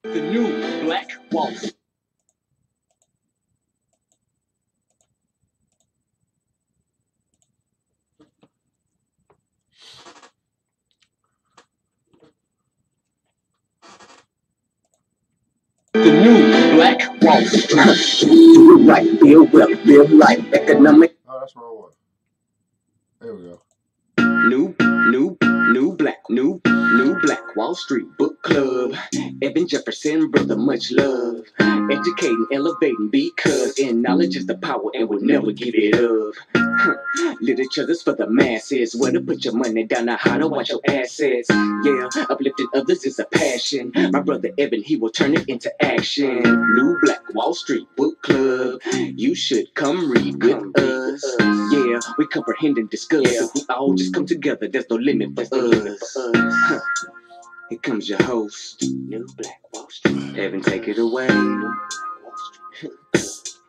The new Black Wall Street. The new Black Wall Street. Do it right, build wealth, build life, economic. Oh, that's the wrong one. There we go. New Black Wall Street Book Club. Evan Jefferson, brother, much love. Educating, elevating, because in knowledge is the power and we'll never give it up. Literature's for the masses. Where to put your money down, now how to watch your assets. Yeah, uplifting others is a passion. My brother Evan, he will turn it into action. New Black Wall Street Book Club. You should come read with us. Yeah, we comprehend and discuss. If we all just come together, there's no limit for us. Here comes your host, New Black Wall Street. Evan, take it away.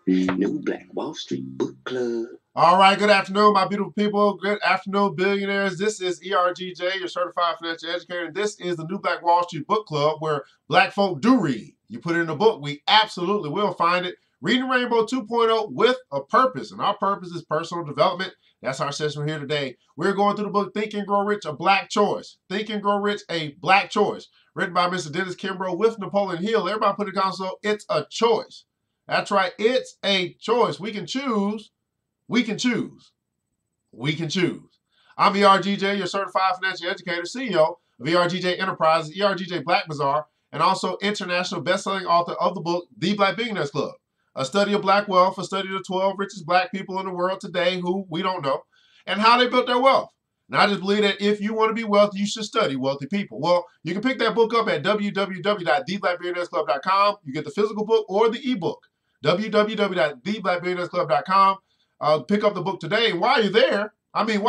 New Black Wall Street Book Club. All right, good afternoon, my beautiful people. Good afternoon, billionaires. This is ERGJ, your certified financial educator, and this is the New Black Wall Street Book Club where black folk do read. You put it in a book, we absolutely will find it. Reading Rainbow 2.0 with a purpose, and our purpose is personal development. That's our session here today. We're going through the book Think and Grow Rich, A Black Choice. Think and Grow Rich, A Black Choice, written by Mr. Dennis Kimbrough with Napoleon Hill. Everybody put in the console, it's a choice. That's right, it's a choice. We can choose. We can choose. We can choose. I'm ERGJ, your certified financial educator, CEO of ERGJ Enterprises, ERGJ Black Bazaar, and also international best-selling author of the book, The Black Billionaires Club, a study of black wealth, a study of the 12 richest black people in the world today who we don't know, and how they built their wealth. And I just believe that if you want to be wealthy, you should study wealthy people. Well, you can pick that book up at www.theblackbillionairesclub.com. You get the physical book or the ebook, www.theblackbillionairesclub.com. Pick up the book today. And while you're there, you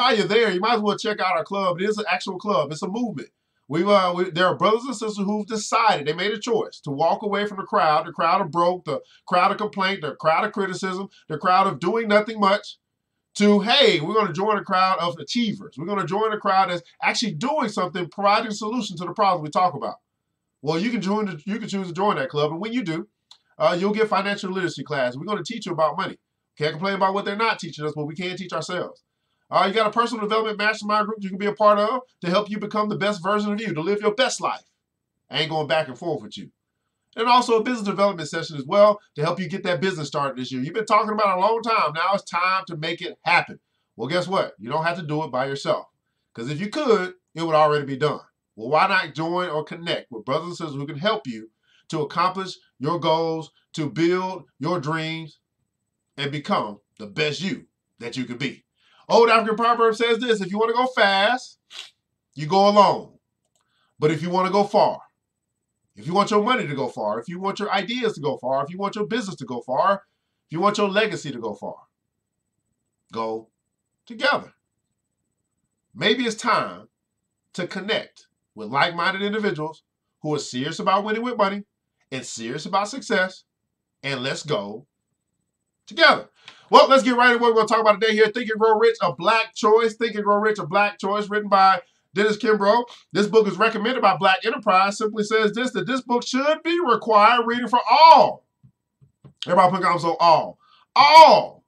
might as well check out our club. It is an actual club. It's a movement. There are brothers and sisters who've decided, they made a choice to walk away from the crowd of broke, the crowd of complaint, the crowd of criticism, the crowd of doing nothing much, to, hey, we're going to join a crowd of achievers. We're going to join a crowd that's actually doing something, providing a solution to the problems we talk about. Well, you can choose to join that club, and when you do, you'll get financial literacy class. We're going to teach you about money. Can't complain about what they're not teaching us, but we can teach ourselves. You got a personal development mastermind group you can be a part of to help you become the best version of you, to live your best life. I ain't going back and forth with you. And also a business development session as well to help you get that business started this year. You've been talking about it a long time. Now it's time to make it happen. Well, guess what? You don't have to do it by yourself. Because if you could, it would already be done. Well, why not join or connect with brothers and sisters who can help you to accomplish your goals, to build your dreams, and become the best you that you could be. Old African proverb says this: if you want to go fast, you go alone. But if you want to go far, if you want your money to go far, if you want your ideas to go far, if you want your business to go far, if you want your legacy to go far, go together. Maybe it's time to connect with like-minded individuals who are serious about winning with money and serious about success, and let's go together. Well, let's get right into what we're going to talk about today here. Think and Grow Rich, A Black Choice. Think and Grow Rich, A Black Choice, written by Dennis Kimbrough. This book is recommended by Black Enterprise. Simply says this, that this book should be required reading for all. Everybody put on so all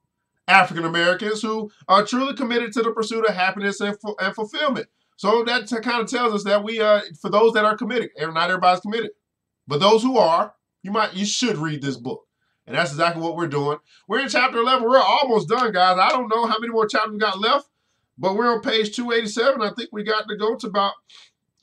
African Americans who are truly committed to the pursuit of happiness and fulfillment. So that kind of tells us that we, for those that are committed, not everybody's committed, but those who are, you should read this book. And that's exactly what we're doing. We're in chapter 11. We're almost done, guys. I don't know how many more chapters we got left, but we're on page 287. I think we got to go to about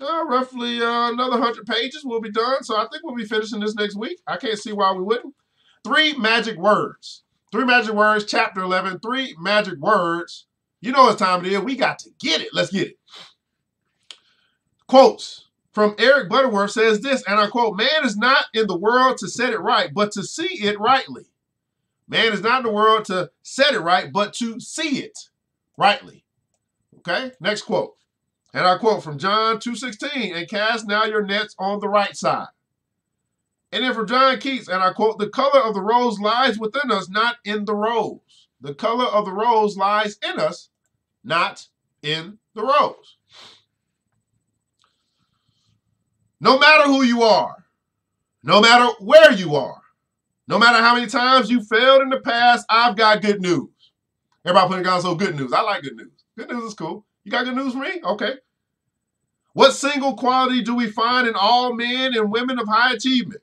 roughly another 100 pages. We'll be done. So I think we'll be finishing this next week. I can't see why we wouldn't. 3 magic words. 3 magic words, chapter 11. 3 magic words. You know what time it is. We got to get it. Let's get it. Quotes from Eric Butterworth says this, and I quote, "Man is not in the world to set it right, but to see it rightly." Man is not in the world to set it right, but to see it rightly. Okay, next quote. And I quote from John 2:16, "And cast now your nets on the right side." And then from John Keats, and I quote, "The color of the rose lies within us, not in the rose." The color of the rose lies in us, not in the rose. No matter who you are, No matter where you are, no matter how many times you failed in the past, I've got good news. Everybody putting down some good news. I like good news. Good news is cool. You got good news for me? Okay. What single quality do we find in all men and women of high achievement?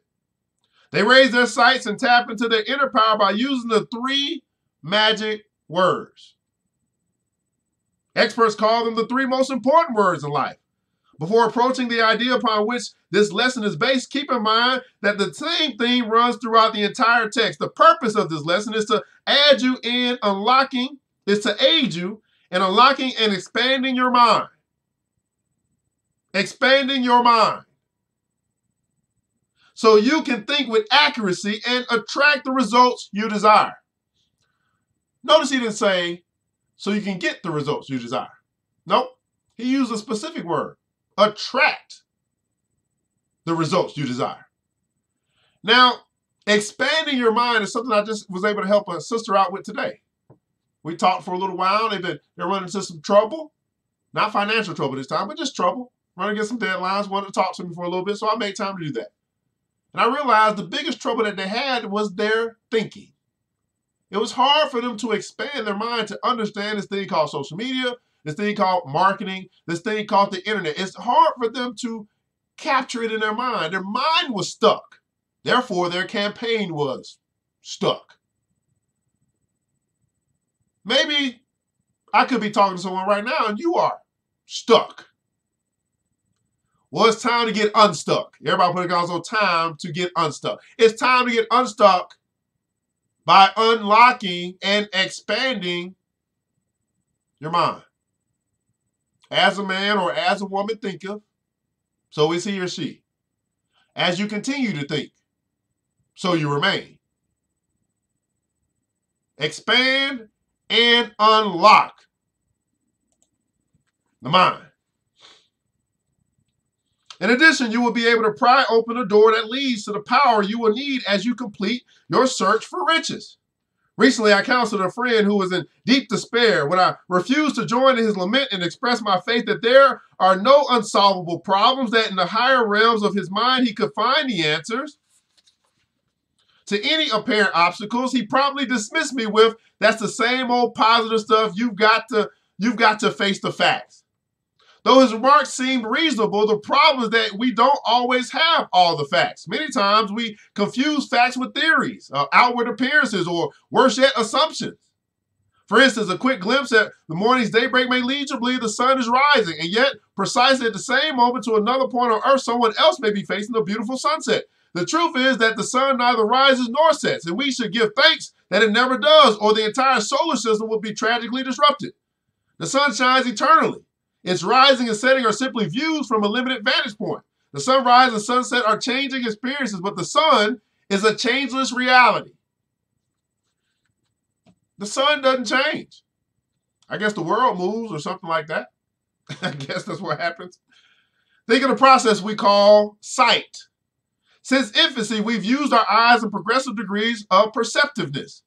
They raise their sights and tap into their inner power by using the 3 magic words. Experts call them the 3 most important words in life. Before approaching the idea upon which this lesson is based, keep in mind that the same theme runs throughout the entire text. The purpose of this lesson is to aid you in unlocking and expanding your mind. Expanding your mind. So you can think with accuracy and attract the results you desire. Notice he didn't say, so you can get the results you desire. Nope. He used a specific word. Attract the results you desire. Now, expanding your mind is something I just was able to help a sister out with today. We talked for a little while. They're running into some trouble. Not financial trouble this time, but just trouble. Running against some deadlines, wanted to talk to me for a little bit, so I made time to do that. And I realized the biggest trouble that they had was their thinking. It was hard for them to expand their mind to understand this thing called social media, this thing called marketing, this thing called the internet. It's hard for them to capture it in their mind. Their mind was stuck. Therefore, their campaign was stuck. Maybe I could be talking to someone right now and you are stuck. Well, it's time to get unstuck. Everybody put it also time to get unstuck. It's time to get unstuck by unlocking and expanding your mind. As a man or as a woman thinketh, so is he or she. As you continue to think, so you remain. Expand and unlock the mind. In addition, you will be able to pry open a door that leads to the power you will need as you complete your search for riches. Recently, I counseled a friend who was in deep despair when I refused to join in his lament and express my faith that there are no unsolvable problems, that in the higher realms of his mind he could find the answers to any apparent obstacles. He promptly dismissed me with, "That's the same old positive stuff. You've got to face the facts." Though his remarks seemed reasonable, the problem is that we don't always have all the facts. Many times we confuse facts with theories, outward appearances, or worse yet, assumptions. For instance, a quick glimpse at the morning's daybreak may lead you to believe the sun is rising, and yet precisely at the same moment to another point on earth, someone else may be facing a beautiful sunset. The truth is that the sun neither rises nor sets, and we should give thanks that it never does, or the entire solar system will be tragically disrupted. The sun shines eternally. Its rising and setting are simply views from a limited vantage point. The sunrise and sunset are changing experiences, but the sun is a changeless reality. The sun doesn't change. I guess the world moves or something like that. I guess that's what happens. Think of the process we call sight. Since infancy, we've used our eyes in progressive degrees of perceptiveness.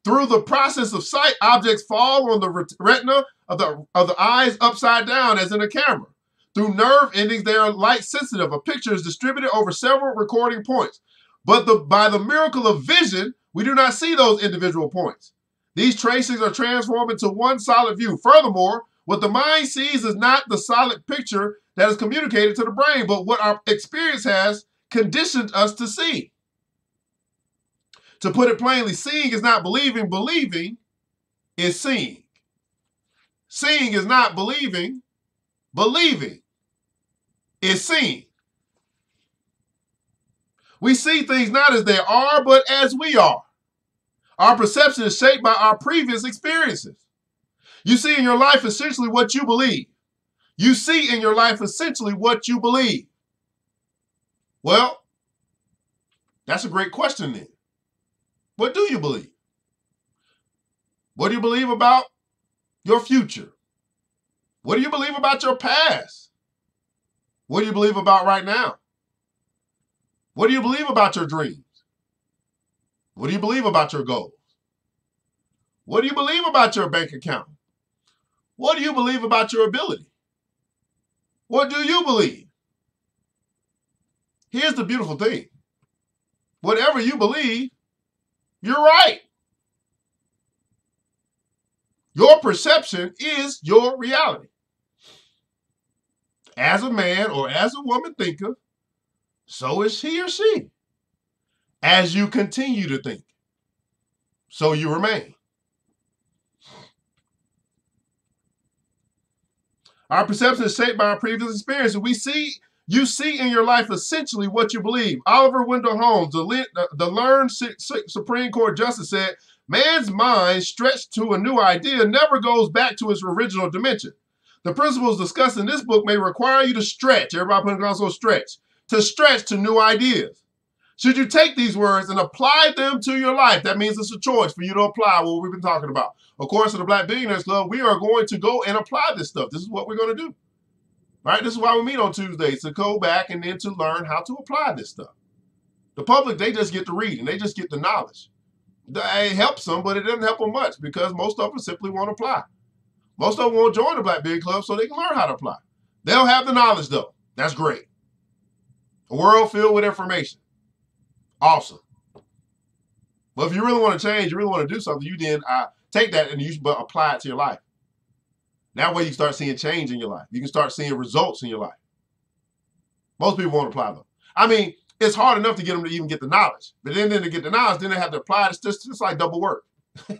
Through the process of sight, objects fall on the retina of the eyes upside down, as in a camera. Through nerve endings, they are light sensitive. A picture is distributed over several recording points. But by the miracle of vision, we do not see those individual points. These tracings are transformed into one solid view. Furthermore, what the mind sees is not the solid picture that is communicated to the brain, but what our experience has conditioned us to see. To put it plainly, seeing is not believing. Believing is seeing. Seeing is not believing. Believing is seeing. We see things not as they are, but as we are. Our perception is shaped by our previous experiences. You see in your life essentially what you believe. You see in your life essentially what you believe. Well, that's a great question then. What do you believe? What do you believe about your future? What do you believe about your past? What do you believe about right now? What do you believe about your dreams? What do you believe about your goals? What do you believe about your bank account? What do you believe about your ability? What do you believe? Here's the beautiful thing. whatever you believe, you're right. Your perception is your reality. As a man or as a woman thinketh, so is he or she. As you continue to think, so you remain. Our perception is shaped by our previous experiences. You see in your life essentially what you believe. Oliver Wendell Holmes, the learned Supreme Court justice, said, man's mind stretched to a new idea never goes back to its original dimension. The principles discussed in this book may require you to stretch. Everybody put it on, so stretch. To stretch to new ideas. Should you take these words and apply them to your life? That means it's a choice for you to apply what we've been talking about. Of course, in the Black Billionaires Club, we are going to go and apply this stuff. This is what we're going to do. Right? This is why we meet on Tuesdays, to go back and then to learn how to apply this stuff. The public, they just get to read and they just get the knowledge. It helps them, but it doesn't help them much because most of them simply won't apply. Most of them won't join the Black Billionaires Club so they can learn how to apply. They'll have the knowledge though. That's great. A world filled with information. Awesome. But if you really want to change, you really want to do something, you then take that and you apply it to your life. That way you start seeing change in your life. You can start seeing results in your life. Most people won't apply them. I mean, it's hard enough to get them to even get the knowledge. But then to get the knowledge, then they have to apply it. It's just like double work.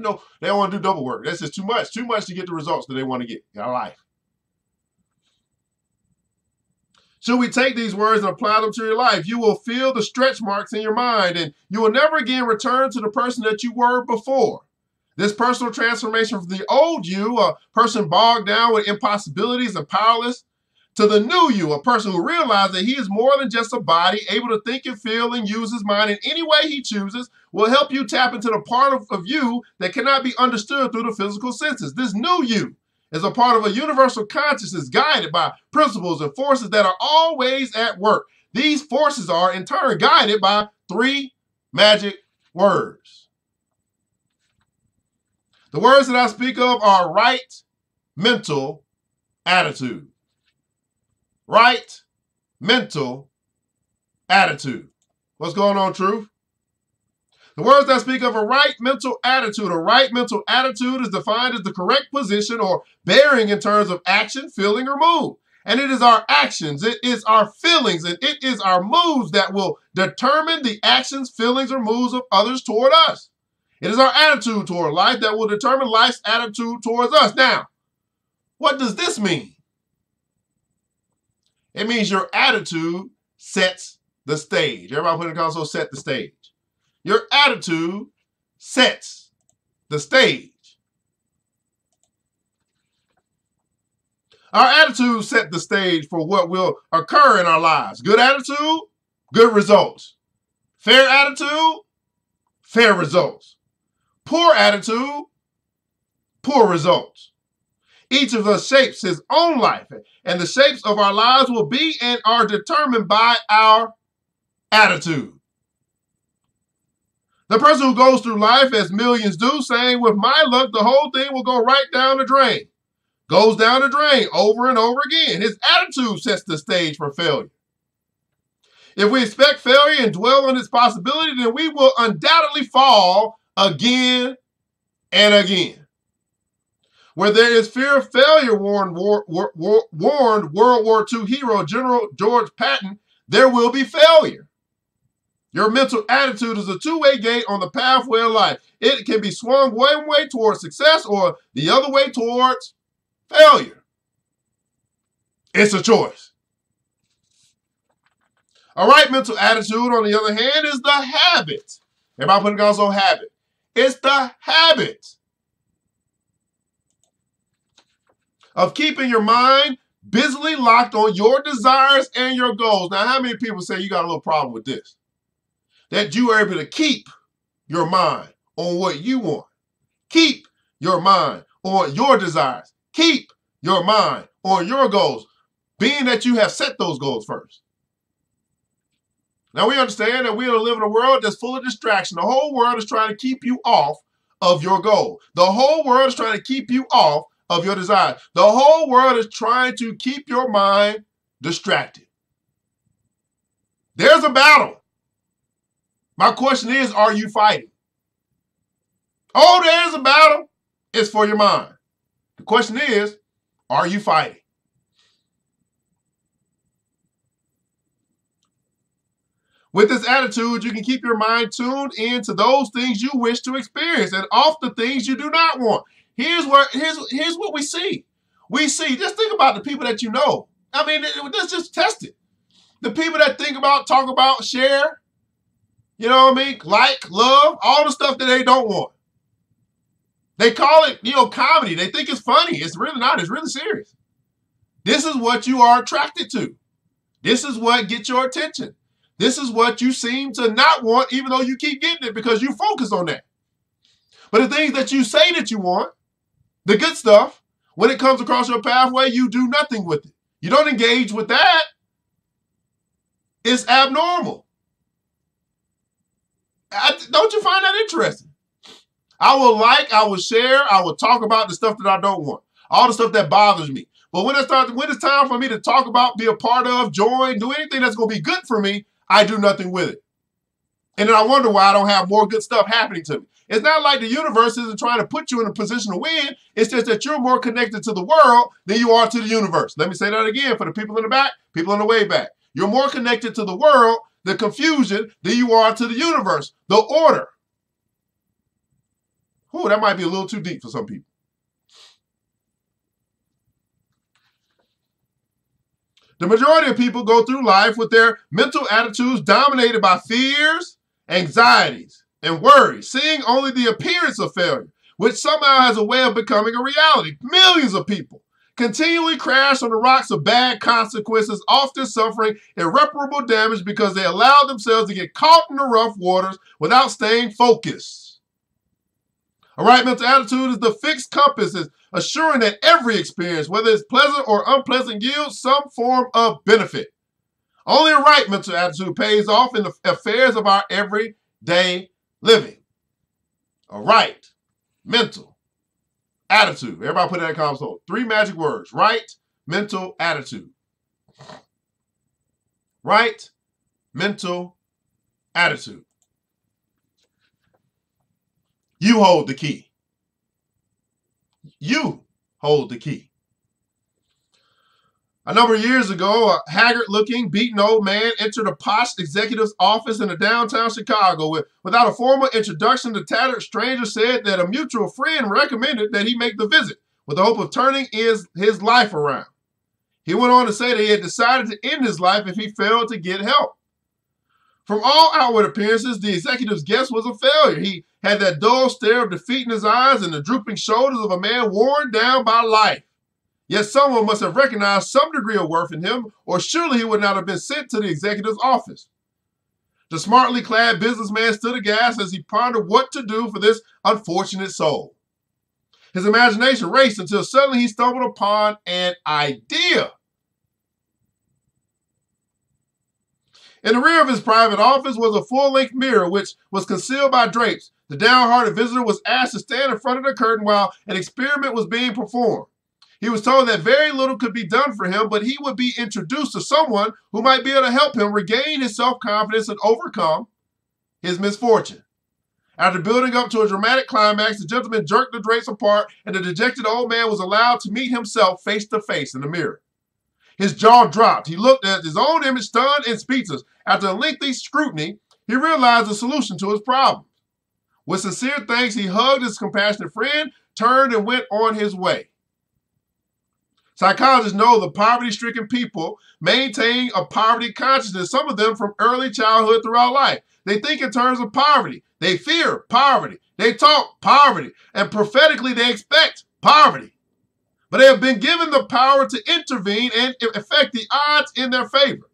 No, they don't want to do double work. That's just too much. Too much to get the results that they want to get in our life. Should we take these words and apply them to your life? You will feel the stretch marks in your mind, and you will never again return to the person that you were before. This personal transformation from the old you, a person bogged down with impossibilities and powerless, to the new you, a person who realizes that he is more than just a body, able to think and feel and use his mind in any way he chooses, will help you tap into the part of you that cannot be understood through the physical senses. This new you is a part of a universal consciousness guided by principles and forces that are always at work. These forces are in turn guided by 3 magic words. The words that I speak of are right mental attitude. Right mental attitude. What's going on, Truth? The words that speak of a right mental attitude. A right mental attitude is defined as the correct position or bearing in terms of action, feeling, or mood. And it is our actions, it is our feelings, and it is our moods that will determine the actions, feelings, or moods of others toward us. It is our attitude toward life that will determine life's attitude towards us. Now, what does this mean? It means your attitude sets the stage. Everybody put in the console, set the stage. Your attitude sets the stage. Our attitude set the stage for what will occur in our lives. Good attitude, good results. Fair attitude, fair results. Poor attitude, poor results. Each of us shapes his own life, and the shapes of our lives will be and are determined by our attitude. The person who goes through life, as millions do, saying, with my luck, the whole thing will go right down the drain. Goes down the drain over and over again. His attitude sets the stage for failure. If we expect failure and dwell on its possibility, then we will undoubtedly fall again and again. Where there is fear of failure, warned World War II hero General George Patton, there will be failure. Your mental attitude is a two-way gate on the pathway of life. It can be swung one way towards success or the other way towards failure. It's a choice. A right mental attitude, on the other hand, is the habit. Everybody put it down, so habit. It's the habit of keeping your mind busily locked on your desires and your goals. Now, how many people say you got a little problem with this? That you are able to keep your mind on what you want. Keep your mind on your desires. Keep your mind on your goals, being that you have set those goals first. Now, we understand that we are living in a world that's full of distraction. The whole world is trying to keep you off of your goal. The whole world is trying to keep you off of your desire. The whole world is trying to keep your mind distracted. There's a battle My question is, are you fighting? Oh, there's a battle. It's for your mind. The question is, are you fighting? With this attitude, you can keep your mind tuned in to those things you wish to experience and off the things you do not want. Here's what we see. We see, just think about the people that you know. I mean, let's just test it. The people that think about, talk about, share, you know what I mean? Like, love, all the stuff that they don't want. They call it, comedy. They think it's funny. It's really not. It's really serious. This is what you are attracted to. This is what gets your attention. This is what you seem to not want, even though you keep getting it because you focus on that. But the things that you say that you want, the good stuff, when it comes across your pathway, you do nothing with it. You don't engage with that. It's abnormal. Don't you find that interesting? I will share, I will talk about the stuff that I don't want, all the stuff that bothers me. But when it's time for me to talk about, be a part of, join, do anything that's going to be good for me, I do nothing with it. And then I wonder why I don't have more good stuff happening to me. It's not like the universe isn't trying to put you in a position to win. It's just that you're more connected to the world than you are to the universe. Let me say that again for the people in the back, people in the way back. You're more connected to the world, the confusion, than you are to the universe, the order. Ooh, that might be a little too deep for some people. The majority of people go through life with their mental attitudes dominated by fears, anxieties, and worries, seeing only the appearance of failure, which somehow has a way of becoming a reality. Millions of people continually crash on the rocks of bad consequences, often suffering irreparable damage because they allow themselves to get caught in the rough waters without staying focused. A right mental attitude is the fixed compass, is assuring that every experience, whether it's pleasant or unpleasant, yields some form of benefit. Only a right mental attitude pays off in the affairs of our everyday living. A right mental attitude. Everybody put that in console. 3 magic words. Right mental attitude. Right mental attitude. You hold the key. You hold the key. A number of years ago, a haggard-looking, beaten old man entered a posh executive's office in a downtown Chicago. Without a formal introduction, the tattered stranger said that a mutual friend recommended that he make the visit with the hope of turning his life around. He went on to say that he had decided to end his life if he failed to get help. From all outward appearances, the executive's guess was a failure. He had that dull stare of defeat in his eyes and the drooping shoulders of a man worn down by life. Yet someone must have recognized some degree of worth in him, or surely he would not have been sent to the executive's office. The smartly clad businessman stood aghast as he pondered what to do for this unfortunate soul. His imagination raced until suddenly he stumbled upon an idea. In the rear of his private office was a full-length mirror which was concealed by drapes. The downhearted visitor was asked to stand in front of the curtain while an experiment was being performed. He was told that very little could be done for him, but he would be introduced to someone who might be able to help him regain his self-confidence and overcome his misfortune. After building up to a dramatic climax, the gentleman jerked the drapes apart, and the dejected old man was allowed to meet himself face to face in the mirror. His jaw dropped. He looked at his own image, stunned and speechless. After a lengthy scrutiny, he realized the solution to his problem. With sincere thanks, he hugged his compassionate friend, turned, and went on his way. Psychologists know the poverty-stricken people maintain a poverty consciousness, some of them from early childhood throughout life. They think in terms of poverty. They fear poverty. They talk poverty. And prophetically, they expect poverty. But they have been given the power to intervene and affect the odds in their favor.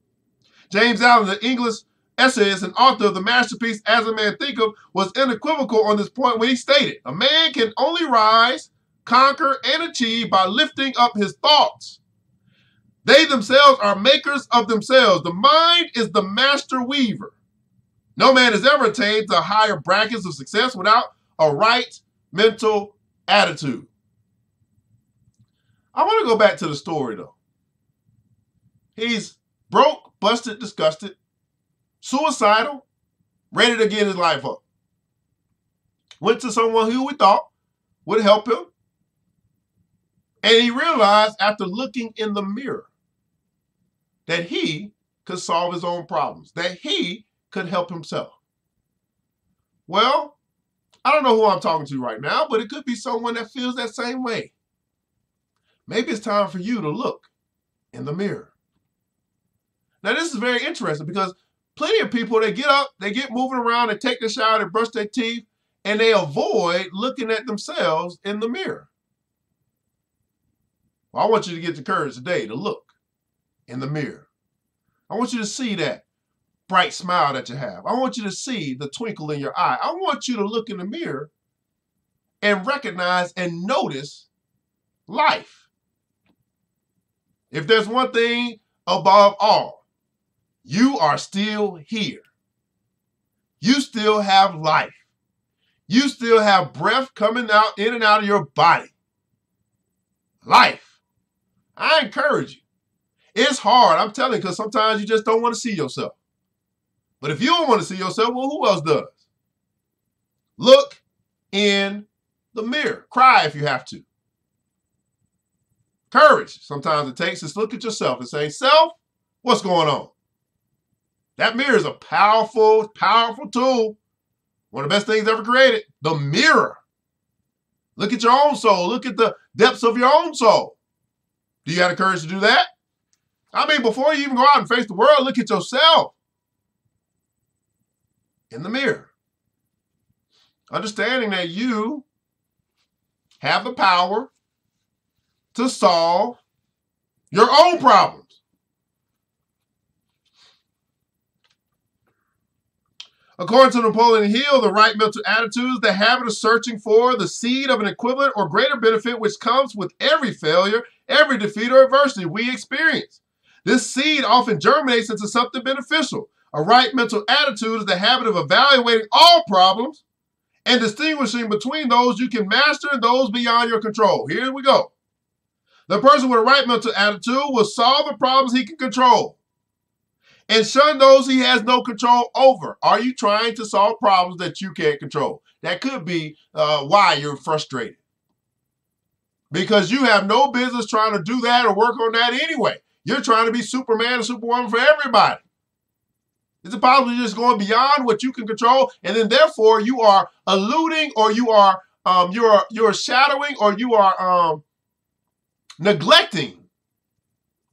James Allen, the English essayist and author of the masterpiece As a Man Thinketh, was unequivocal on this point when he stated, "A man can only rise, conquer, and achieve by lifting up his thoughts. They themselves are makers of themselves. The mind is the master weaver. No man has ever attained the higher brackets of success without a right mental attitude." I want to go back to the story, though. He's broke, busted, disgusted, suicidal, ready to get his life up. Went to someone who we thought would help him. And he realized after looking in the mirror that he could solve his own problems, that he could help himself. Well, I don't know who I'm talking to right now, but it could be someone that feels that same way. Maybe it's time for you to look in the mirror. Now, this is very interesting because plenty of people, they get up, they get moving around, they take their shower, they brush their teeth, and they avoid looking at themselves in the mirror. Well, I want you to get the courage today to look in the mirror. I want you to see that bright smile that you have. I want you to see the twinkle in your eye. I want you to look in the mirror and recognize and notice life. If there's one thing above all, you are still here. You still have life. You still have breath coming out in and out of your body. Life. I encourage you. It's hard, I'm telling you, because sometimes you just don't want to see yourself. But if you don't want to see yourself, well, who else does? Look in the mirror. Cry if you have to. Courage, sometimes it takes, is look at yourself and say, self, what's going on? That mirror is a powerful, powerful tool. One of the best things ever created. The mirror. Look at your own soul. Look at the depths of your own soul. Do you have the courage to do that? I mean, before you even go out and face the world, look at yourself in the mirror. Understanding that you have the power to solve your own problems. According to Napoleon Hill, the right mental attitude is the habit of searching for the seed of an equivalent or greater benefit which comes with every failure, every defeat or adversity we experience. This seed often germinates into something beneficial. A right mental attitude is the habit of evaluating all problems and distinguishing between those you can master and those beyond your control. Here we go. The person with a right mental attitude will solve the problems he can control and shun those he has no control over. Are you trying to solve problems that you can't control? That could be why you're frustrated. Because you have no business trying to do that or work on that anyway. You're trying to be Superman or Superwoman for everybody. It's possibly just going beyond what you can control, and then therefore you are eluding, or you are you're shadowing, or you are neglecting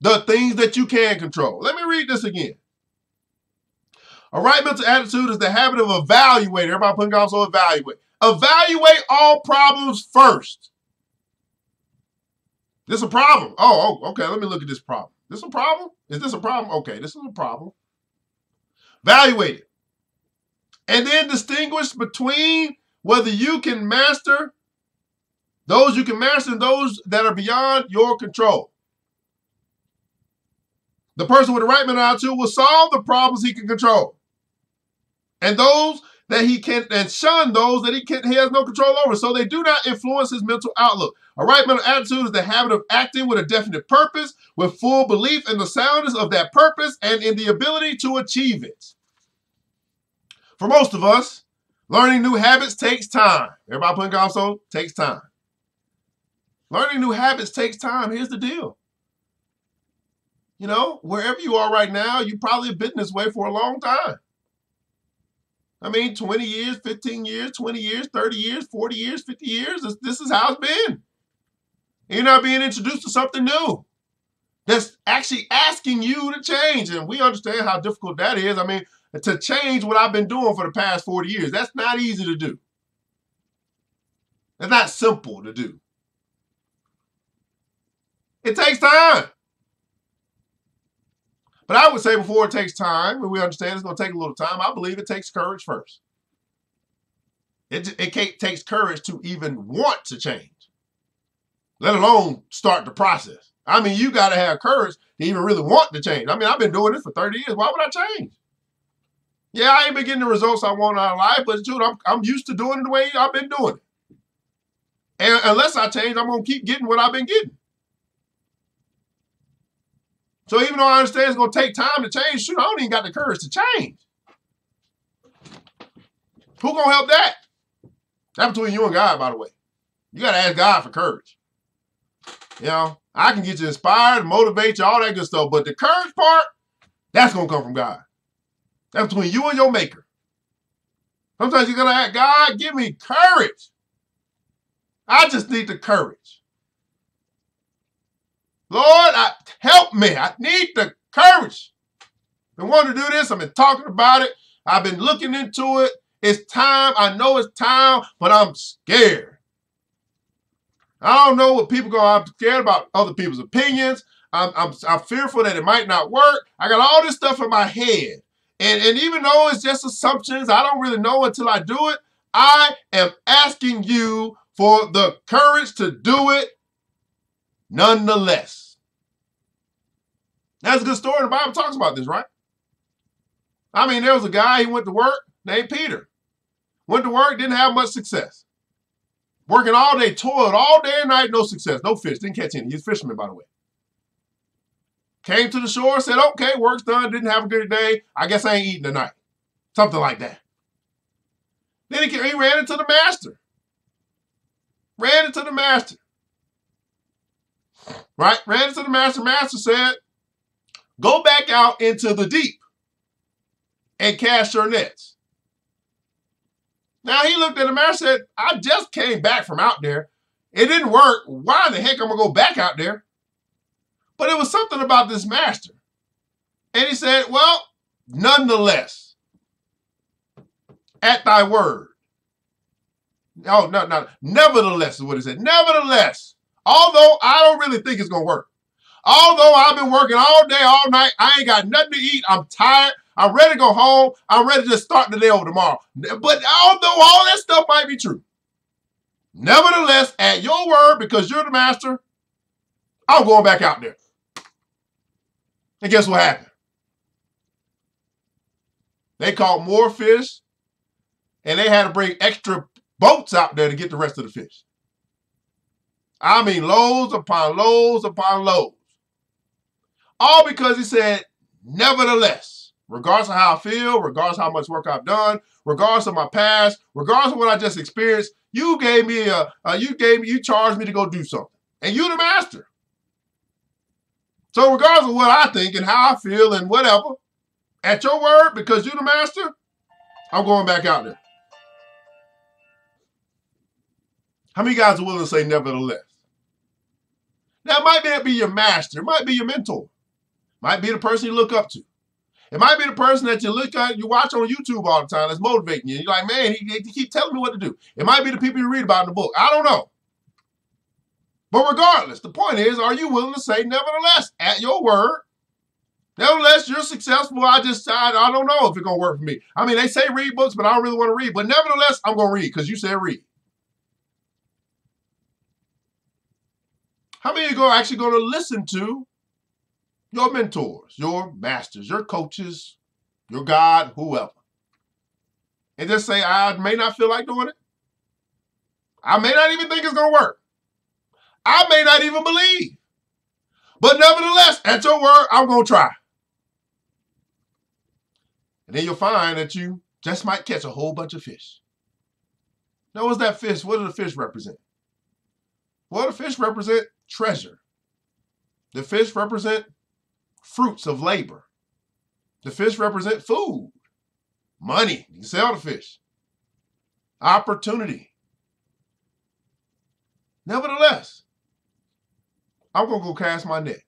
the things that you can control. Let me read this again. A right mental attitude is the habit of evaluating. Everybody putting down, so evaluate. Evaluate all problems first. This is a problem. Oh, okay. Let me look at this problem. This a problem? Is this a problem? Okay, this is a problem. Evaluate it. And then distinguish between whether you can master those you can master and those that are beyond your control. The person with the right mental attitude will solve the problems he can control. And those that he can, and shun those that he has no control over, so they do not influence his mental outlook. A right mental attitude is the habit of acting with a definite purpose, with full belief in the soundness of that purpose and in the ability to achieve it. For most of us, learning new habits takes time. Everybody putting also takes time. Learning new habits takes time. Here's the deal. You know, wherever you are right now, you probably have been this way for a long time. I mean, 20 years, 15 years, 20 years, 30 years, 40 years, 50 years. This is how it's been. You're not being introduced to something new that's actually asking you to change. And we understand how difficult that is. I mean, to change what I've been doing for the past 40 years, that's not easy to do. It's not simple to do. It takes time. But I would say before it takes time, and we understand it's going to take a little time, I believe it takes courage first. It takes courage to even want to change, let alone start the process. I mean, you got to have courage to even really want to change. I mean, I've been doing this for 30 years. Why would I change? Yeah, I ain't been getting the results I want out of life, but dude, I'm used to doing it the way I've been doing it. And unless I change, I'm going to keep getting what I've been getting. So even though I understand it's going to take time to change, shoot, I don't even got the courage to change. Who gonna help that? That's between you and God, by the way. You got to ask God for courage. You know, I can get you inspired, motivate you, all that good stuff. But the courage part, that's going to come from God. That's between you and your maker. Sometimes you're going to ask God, give me courage. I just need the courage. Lord, help me. I need the courage. I've been wanting to do this. I've been talking about it. I've been looking into it. It's time. I know it's time, but I'm scared. I don't know what people go. I'm scared about other people's opinions. I'm fearful that it might not work. I got all this stuff in my head. And even though it's just assumptions, I don't really know until I do it. I am asking you for the courage to do it nonetheless. That's a good story. The Bible talks about this, right? I mean, there was a guy, he went to work named Peter. Went to work, didn't have much success. Working all day, toiled all day and night, no success, no fish, didn't catch any. He's a fisherman, by the way. Came to the shore, said, okay, work's done, didn't have a good day. I guess I ain't eating tonight. Something like that. Then he ran into the master. Ran into the master. Right? Ran into the master. Master said, go back out into the deep and cast your nets. Now he looked at the master and said, I just came back from out there. It didn't work. Why in the heck am I going to go back out there? But it was something about this master. And he said, well, nonetheless, at thy word. Oh, no. Nevertheless is what he said. Nevertheless, although I don't really think it's going to work. Although I've been working all day, all night, I ain't got nothing to eat. I'm tired. I'm ready to go home. I'm ready to just start the day over tomorrow. But although all that stuff might be true, nevertheless, at your word, because you're the master, I'm going back out there. And guess what happened? They caught more fish, and they had to bring extra boats out there to get the rest of the fish. I mean, loads upon loads upon loads. All because he said, nevertheless, regardless of how I feel, regardless of how much work I've done, regardless of my past, regardless of what I just experienced, you charged me to go do something. And you the master. So regardless of what I think and how I feel and whatever, at your word, because you the master, I'm going back out there. How many guys are willing to say nevertheless? Now, it might be your master. It might be your mentor. Might be the person you look up to. It might be the person that you look at, you watch on YouTube all the time that's motivating you. You're like, man, he keep telling me what to do. It might be the people you read about in the book. I don't know. But regardless, the point is, are you willing to say, nevertheless, at your word, nevertheless, you're successful. I don't know if it's going to work for me. I mean, they say read books, but I don't really want to read. But nevertheless, I'm going to read because you said read. How many of you are actually going to listen to your mentors, your masters, your coaches, your God, whoever, and just say, I may not feel like doing it. I may not even think it's going to work. I may not even believe. But nevertheless, at your word, I'm going to try. And then you'll find that you just might catch a whole bunch of fish. Now, what's that fish? What do the fish represent? Well, the fish represent treasure. The fish represent fruits of labor. The fish represent food, money. You can sell the fish. Opportunity. Nevertheless, I'm going to go cast my net.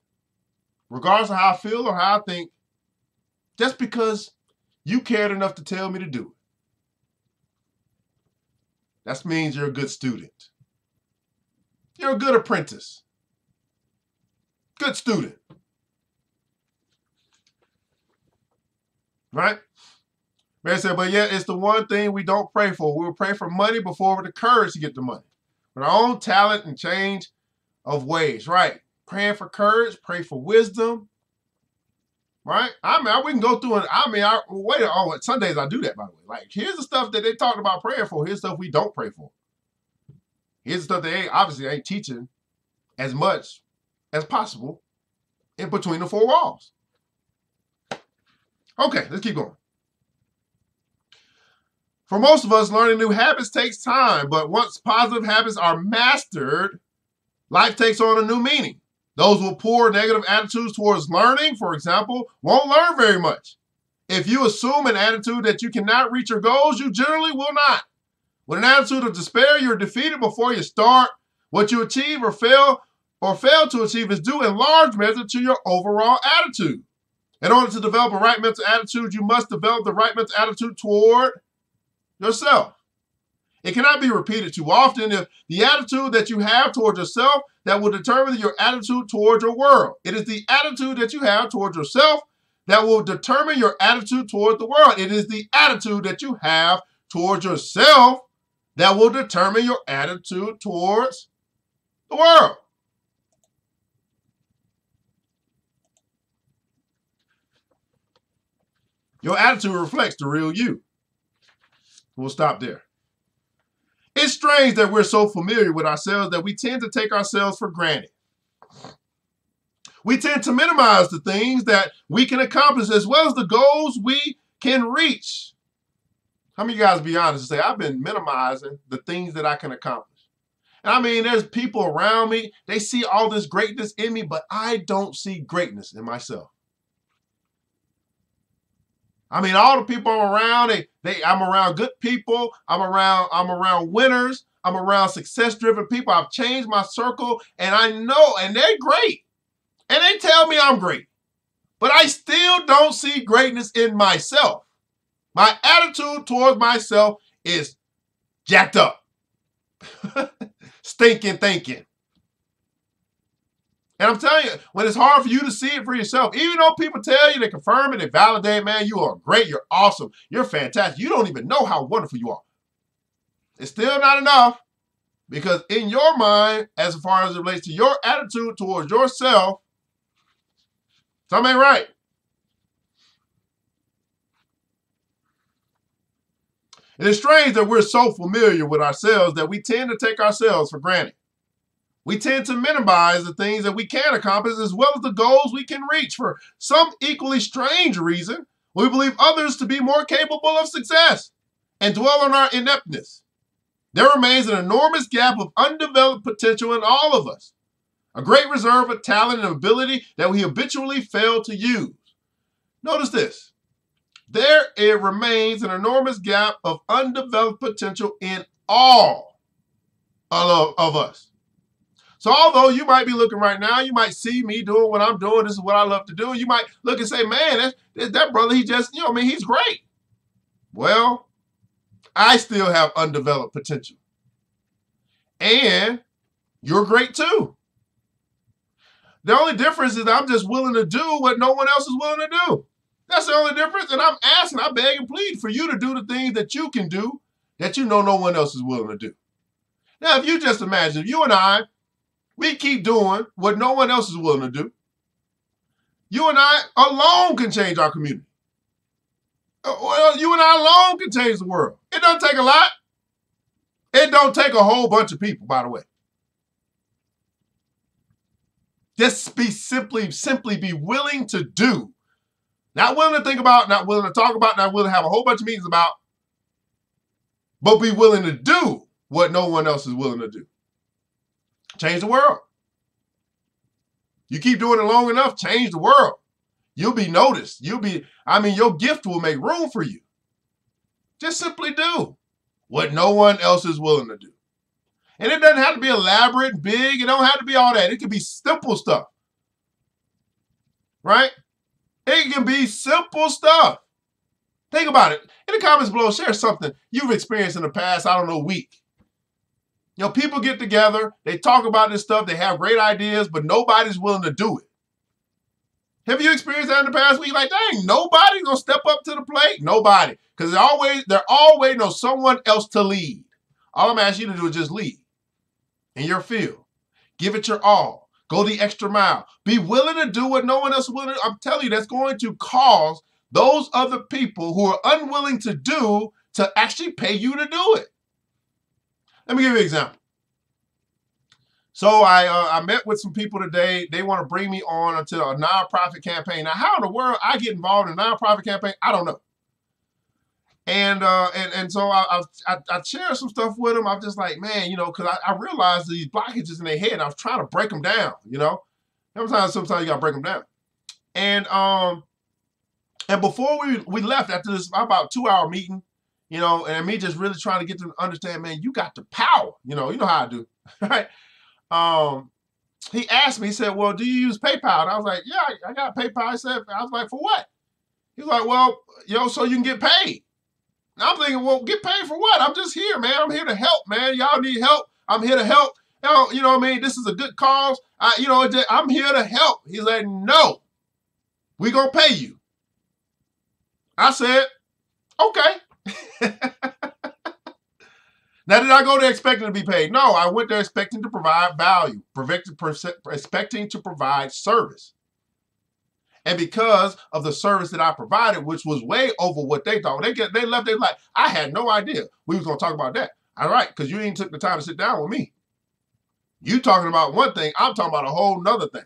Regardless of how I feel or how I think, just because you cared enough to tell me to do it. That means you're a good student. You're a good apprentice. Good student. Right? Man said, but yet it's the one thing we don't pray for. We'll pray for money before with the courage to get the money. With our own talent and change of ways, right? Praying for courage, pray for wisdom, right? I mean, we can go through it. Sundays I do that, by the way. Like, here's the stuff that they talked about praying for. Here's stuff we don't pray for. Here's the stuff they obviously ain't teaching as much as possible in between the four walls. Okay, let's keep going. For most of us, learning new habits takes time, but once positive habits are mastered, life takes on a new meaning. Those with poor negative attitudes towards learning, for example, won't learn very much. If you assume an attitude that you cannot reach your goals, you generally will not. With an attitude of despair, you're defeated before you start. What you achieve or fail to achieve is due in large measure to your overall attitude. In order to develop a right mental attitude, you must develop the right mental attitude toward yourself. It cannot be repeated too often. If the attitude that you have towards yourself that will determine your attitude towards your world. It is the attitude that you have towards yourself that will determine your attitude toward the world. It is the attitude that you have towards yourself that will determine your attitude towards the world. Your attitude reflects the real you. We'll stop there. It's strange that we're so familiar with ourselves that we tend to take ourselves for granted. We tend to minimize the things that we can accomplish as well as the goals we can reach. How many of you guys be honest and say, I've been minimizing the things that I can accomplish? And I mean, there's people around me, they see all this greatness in me, but I don't see greatness in myself. I mean, all the people I'm around, I'm around good people. I'm around winners. I'm around success-driven people. I've changed my circle, and I know, and they're great. And they tell me I'm great. But I still don't see greatness in myself. My attitude towards myself is jacked up. Stinking thinking. And I'm telling you, when it's hard for you to see it for yourself, even though people tell you, they confirm it, they validate, man, you are great, you're awesome, you're fantastic. You don't even know how wonderful you are. It's still not enough because in your mind, as far as it relates to your attitude towards yourself, something ain't right. It is strange that we're so familiar with ourselves that we tend to take ourselves for granted. We tend to minimize the things that we can accomplish as well as the goals we can reach. For some equally strange reason, we believe others to be more capable of success and dwell on our ineptness. There remains an enormous gap of undeveloped potential in all of us, a great reserve of talent and ability that we habitually fail to use. Notice this. There remains an enormous gap of undeveloped potential in all of us. So although you might be looking right now, you might see me doing what I'm doing. This is what I love to do. You might look and say, man, that brother, he just, he's great. Well, I still have undeveloped potential. And you're great too. The only difference is that I'm just willing to do what no one else is willing to do. That's the only difference. And I'm asking, I beg and plead for you to do the things that you can do that you know no one else is willing to do. Now, if you just imagine, if you and I, we keep doing what no one else is willing to do, you and I alone can change our community. Well, you and I alone can change the world. It doesn't take a lot. It don't take a whole bunch of people, by the way. Just be simply be willing to do. Not willing to think about, not willing to talk about, not willing to have a whole bunch of meetings about, but be willing to do what no one else is willing to do. Change the world. You keep doing it long enough, change the world. You'll be noticed. Your gift will make room for you. Just simply do what no one else is willing to do. And it doesn't have to be elaborate, big. It don't have to be all that. It can be simple stuff. Right? It can be simple stuff. Think about it. In the comments below, share something you've experienced in the past, week. People get together, they talk about this stuff, they have great ideas, but nobody's willing to do it. Have you experienced that in the past week? Like, dang, nobody's going to step up to the plate? Nobody. Because they're all waiting on someone else to lead. All I'm asking you to do is just lead in your field. Give it your all. Go the extra mile. Be willing to do what no one else is willing to do. I'm telling you, that's going to cause those other people who are unwilling to do to actually pay you to do it. Let me give you an example. So I met with some people today. They want to bring me on to a nonprofit campaign. Now, how in the world I get involved in a nonprofit campaign, I don't know. And so I shared some stuff with them. I'm just like, man, you know, because I realized these blockages in their head. And I was trying to break them down, you know. Sometimes you gotta break them down. And before we left after this about 2-hour meeting, you know, and me just really trying to get them to understand, man, you got the power, you know how I do, right? He asked me, he said, well, do you use PayPal? And I was like, yeah, I got PayPal. I was like, for what? He's like, well, you know, so you can get paid. And I'm thinking, well, get paid for what? I'm just here, man. I'm here to help, man. Y'all need help. I'm here to help. You know what I mean? This is a good cause. I'm here to help. He's like, no, we gonna pay you. I said, okay. Now, did I go there expecting to be paid? No, I went there expecting to provide value, expecting to provide service. And because of the service that I provided, which was way over what they thought, they left, they like, I had no idea we was going to talk about that. All right, because you ain't took the time to sit down with me. You talking about one thing, I'm talking about a whole nother thing.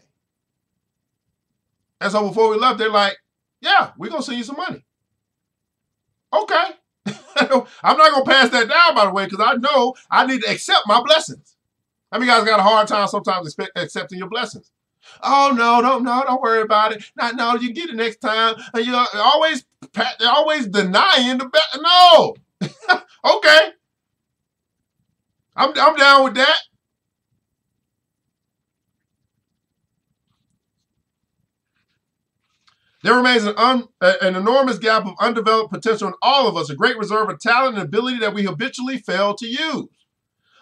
And so before we left, they're like, yeah, we're going to send you some money. Okay. I'm not going to pass that down, by the way, because I know I need to accept my blessings. How many guys got a hard time sometimes accepting your blessings? Oh, no, don't worry about it. No, you get it next time. And you're always denying the best. No. Okay. I'm down with that. There remains an enormous gap of undeveloped potential in all of us, a great reserve of talent and ability that we habitually fail to use.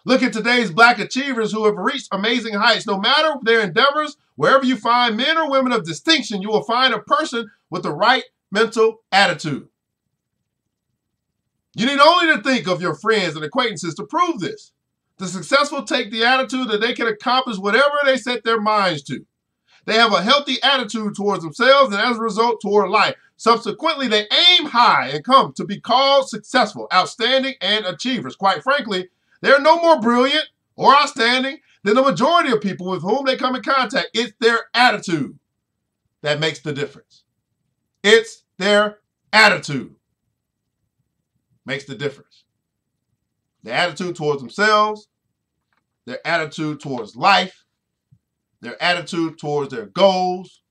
Look at today's Black achievers who have reached amazing heights. No matter their endeavors, wherever you find men or women of distinction, you will find a person with the right mental attitude. You need only to think of your friends and acquaintances to prove this. The successful take the attitude that they can accomplish whatever they set their minds to. They have a healthy attitude towards themselves and as a result toward life. Subsequently, they aim high and come to be called successful, outstanding, and achievers. Quite frankly, they're no more brilliant or outstanding than the majority of people with whom they come in contact. It's their attitude that makes the difference. It's their attitude makes the difference. Their attitude towards themselves, their attitude towards life, their attitude towards their goals,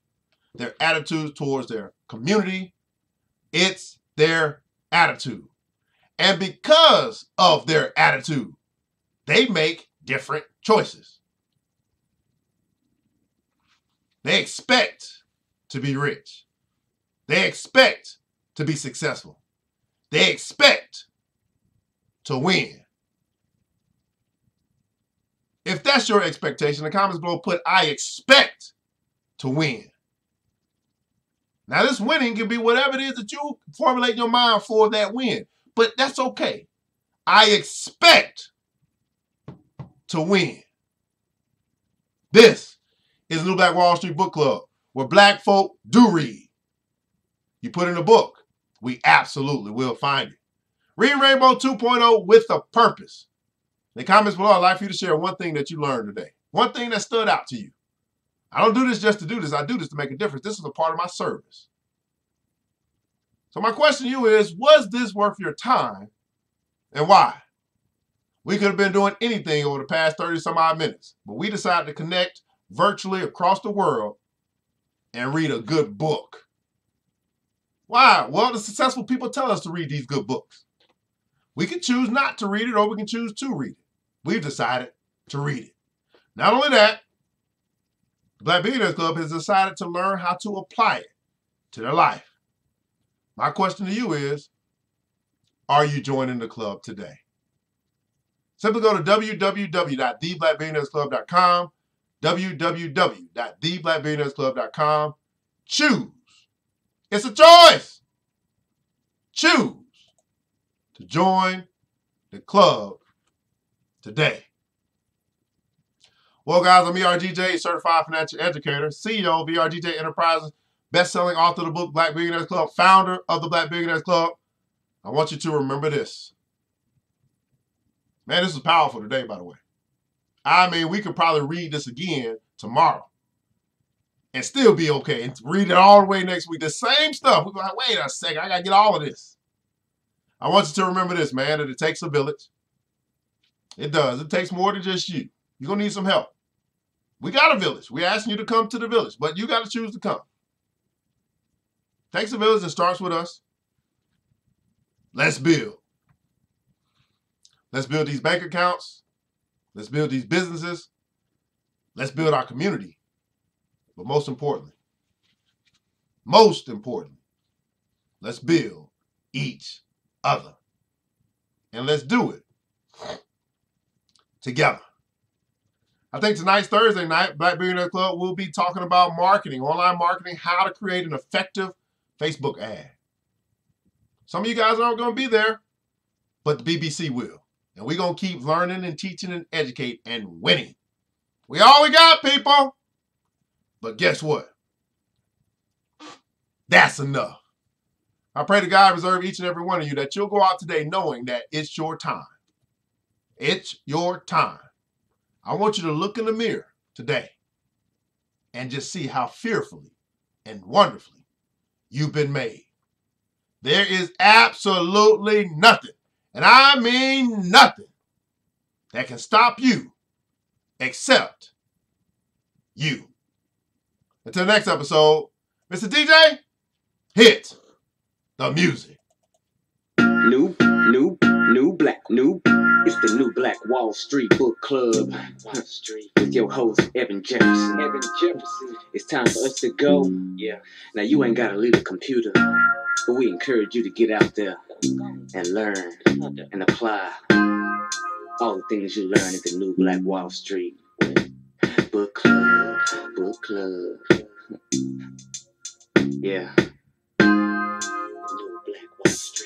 their attitude towards their community. It's their attitude. And because of their attitude, they make different choices. They expect to be rich. They expect to be successful. They expect to win. If that's your expectation, in the comments below, put, I expect to win. Now, this winning can be whatever it is that you formulate in your mind for that win. But that's okay. I expect to win. This is New Black Wall Street Book Club, where Black folk do read. You put in a book, we absolutely will find it. Read Rainbow 2.0 with a purpose. In the comments below, I'd like for you to share one thing that you learned today. One thing that stood out to you. I don't do this just to do this. I do this to make a difference. This is a part of my service. So my question to you is, was this worth your time and why? We could have been doing anything over the past 30 some odd minutes, but we decided to connect virtually across the world and read a good book. Why? Well, the successful people tell us to read these good books. We can choose not to read it or we can choose to read it. We've decided to read it. Not only that, the Black Billionaires Club has decided to learn how to apply it to their life. My question to you is, are you joining the club today? Simply go to www.theblackbillionairesclub.com, www.theblackbillionairesclub.com. Choose. It's a choice. Choose to join the club today. Well, guys, I'm ERGJ, Certified Financial Educator, CEO of ERGJ Enterprises, best-selling author of the book Black Billionaires Club, founder of the Black Billionaires Club. I want you to remember this. Man, this is powerful today, by the way. I mean, we could probably read this again tomorrow and still be okay and read it all the way next week. The same stuff. We're like, wait a second, I got to get all of this. I want you to remember this, man, that it takes a village. It does. It takes more than just you. You're going to need some help. We got a village. We're asking you to come to the village, but you got to choose to come. Takes a village. It starts with us. Let's build. Let's build these bank accounts. Let's build these businesses. Let's build our community. But most importantly, let's build each other. And let's do it together. I think tonight's Thursday night, Black Billionaire Club, we'll be talking about marketing, online marketing, how to create an effective Facebook ad. Some of you guys aren't going to be there, but the BBC will. And we're going to keep learning and teaching and educate and winning. We all we got, people. But guess what? That's enough. I pray to God reserve each and every one of you that you'll go out today knowing that it's your time. It's your time. I want you to look in the mirror today and just see how fearfully and wonderfully you've been made. There is absolutely nothing, and I mean nothing, that can stop you except you. Until next episode, Mr. DJ, hit the music. It's the New Black Wall Street Book Club. With your host, Evan Jefferson. It's time for us to go. Yeah. Now, you ain't got to leave the computer, but we encourage you to get out there and learn and apply all the things you learn at the New Black Wall Street Book Club. Yeah. New Black Wall Street.